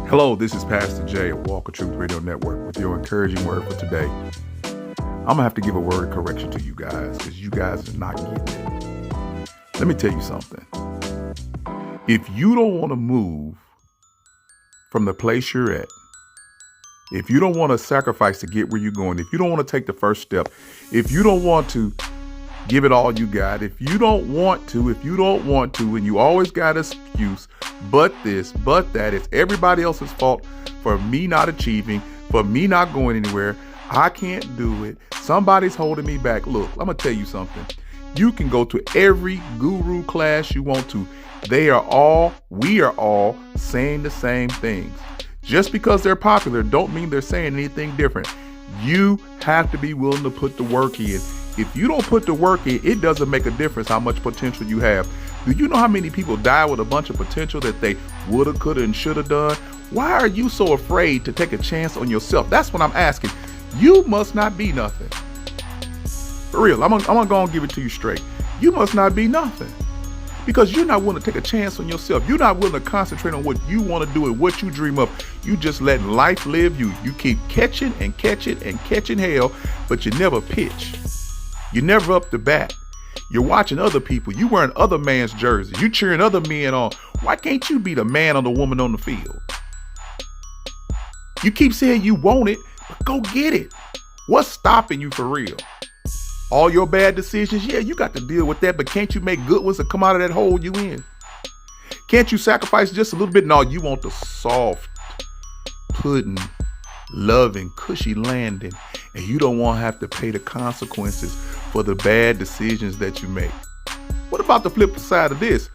Hello, this is Pastor Jay at Walk of Truth Radio Network with your encouraging word for today. I'm going to have to give a word of correction to you guys because you guys are not getting it. Let me tell you something. If you don't want to move from the place you're at, if you don't want to sacrifice to get where you're going, if you don't want to take the first step, if you don't want to give it all you got, if you don't want to, and you always got an excuse, but this, but that, it's everybody else's fault for me not achieving, for me not going anywhere. I can't do it. Somebody's holding me back. Look, I'm going to tell you something. You can go to every guru class you want to. We are all saying the same things. Just because they're popular don't mean they're saying anything different. You have to be willing to put the work in. If you don't put the work in, it doesn't make a difference how much potential you have. Do you know how many people die with a bunch of potential that they woulda, coulda, and shoulda done? Why are you so afraid to take a chance on yourself? That's what I'm asking. You must not be nothing. For real, I'm gonna go and give it to you straight. You must not be nothing. Because you're not willing to take a chance on yourself. You're not willing to concentrate on what you want to do and what you dream of. You just letting life live you. You keep catching and catching and catching hell, but you never pitch. You never up the bat. You're watching other people. You wearing other man's jerseys. You cheering other men on. Why can't you be the man or the woman on the field? You keep saying you want it, but go get it. What's stopping you for real? All your bad decisions, yeah, you got to deal with that, but can't you make good ones to come out of that hole you in? Can't you sacrifice just a little bit? No, you want the soft, pudding, loving, cushy landing, and you don't want to have to pay the consequences for the bad decisions that you make. What about the flip side of this?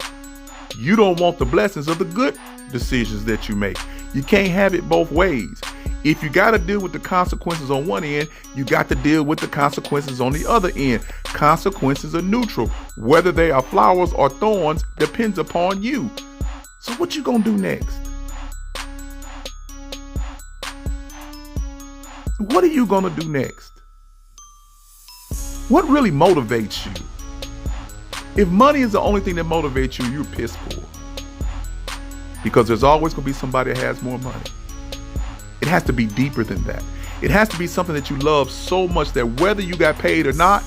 You don't want the blessings of the good decisions that you make. You can't have it both ways. If you got to deal with the consequences on one end, you got to deal with the consequences on the other end. Consequences are neutral. Whether they are flowers or thorns depends upon you. So what you gonna do next? What are you gonna do next? What really motivates you? If money is the only thing that motivates you, you're piss poor. Because there's always gonna be somebody that has more money. It has to be deeper than that. It has to be something that you love so much that whether you got paid or not,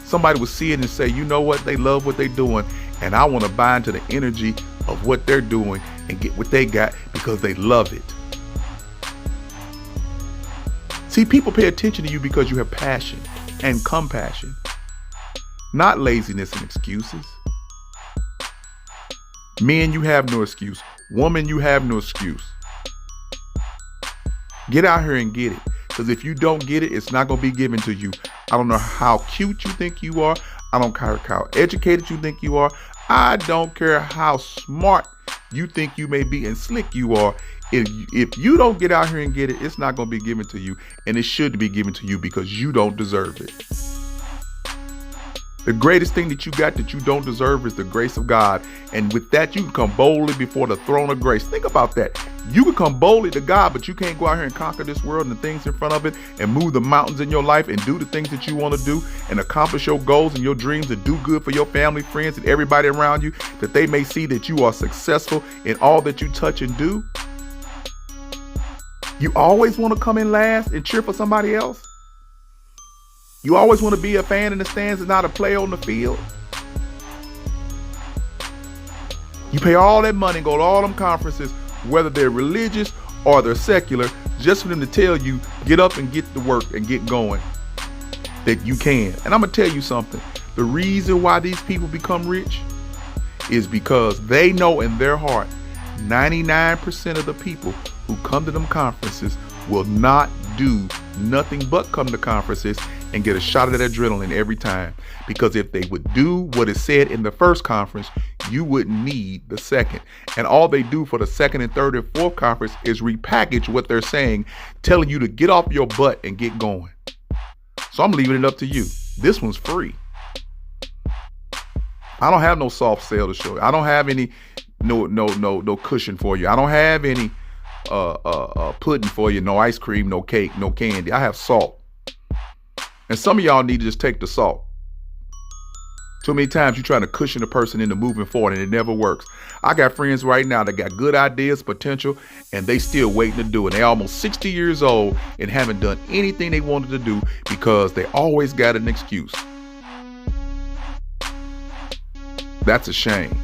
somebody will see it and say, you know what, they love what they're doing, and I want to buy into the energy of what they're doing and get what they got because they love it. See, people pay attention to you because you have passion and compassion, not laziness and excuses. Men, you have no excuse. Woman, you have no excuse. Get out here and get it. Because if you don't get it, it's not going to be given to you. I don't know how cute you think you are. I don't care how educated you think you are. I don't care how smart you think you may be and slick you are. If you don't get out here and get it, it's not going to be given to you. And it shouldn't be given to you because you don't deserve it. The greatest thing that you got that you don't deserve is the grace of God. And with that, you can come boldly before the throne of grace. Think about that. You can come boldly to God, but you can't go out here and conquer this world and the things in front of it and move the mountains in your life and do the things that you want to do and accomplish your goals and your dreams and do good for your family, friends, and everybody around you, that they may see that you are successful in all that you touch and do. You always want to come in last and cheer for somebody else. You always want to be a fan in the stands and not a player on the field. You pay all that money and go to all them conferences, whether they're religious or they're secular, just for them to tell you, get up and get to work and get going, that you can. And I'm going to tell you something. The reason why these people become rich is because they know in their heart, 99% of the people who come to them conferences will not do nothing but come to conferences and get a shot of that adrenaline every time. Because if they would do what is said in the first conference, you wouldn't need the second. And all they do for the second and third and fourth conference is repackage what they're saying, telling you to get off your butt and get going. So I'm leaving it up to you. This one's free. I don't have no soft sell to show you. I don't have any no cushion for you. I don't have any pudding for you, no ice cream, no cake, no candy. I have salt. And some of y'all need to just take the salt. Too many times you're trying to cushion a person into moving forward and it never works. I got friends right now that got good ideas, potential, and they still waiting to do it. They almost 60 years old and haven't done anything they wanted to do because they always got an excuse. That's a shame.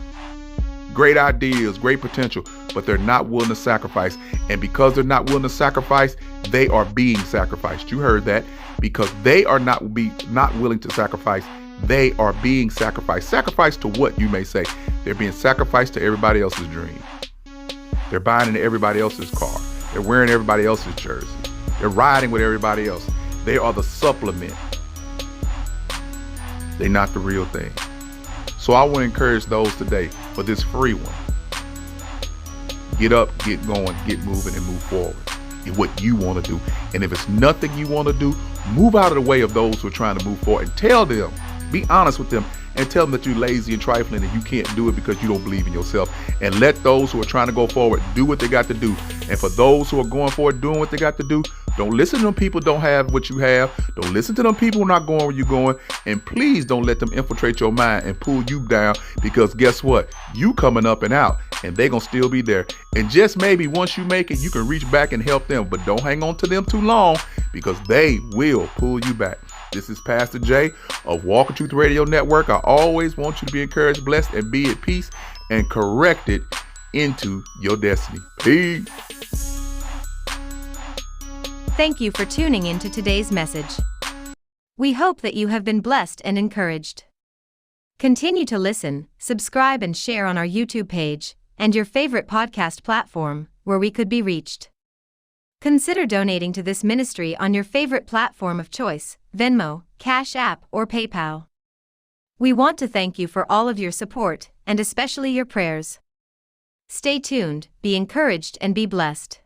Great ideas, great potential, but they're not willing to sacrifice. And because they're not willing to sacrifice, they are being sacrificed. You heard that. Because they are not willing to sacrifice, they are being sacrificed. Sacrificed to what, you may say? They're being sacrificed to everybody else's dream. They're buying into everybody else's car. They're wearing everybody else's jersey. They're riding with everybody else. They are the supplement. They're not the real thing. So I want to encourage those today for this free one. Get up, get going, get moving, and move forward in what you want to do. And if it's nothing you want to do, move out of the way of those who are trying to move forward and tell them, be honest with them and tell them that you're lazy and trifling and you can't do it because you don't believe in yourself. And let those who are trying to go forward do what they got to do. And for those who are going forward doing what they got to do, don't listen to them people who don't have what you have. Don't listen to them people who are not going where you're going. And please don't let them infiltrate your mind and pull you down, because guess what? You coming up and out and they're going to still be there. And just maybe once you make it, you can reach back and help them. But don't hang on to them too long, because they will pull you back. This is Pastor Jay of Walk of Truth Radio Network. I always want you to be encouraged, blessed, and be at peace and corrected into your destiny. Peace. Thank you for tuning in to today's message. We hope that you have been blessed and encouraged. Continue to listen, subscribe, and share on our YouTube page and your favorite podcast platform where we could be reached. Consider donating to this ministry on your favorite platform of choice, Venmo, Cash App, or PayPal. We want to thank you for all of your support and especially your prayers. Stay tuned, be encouraged, and be blessed.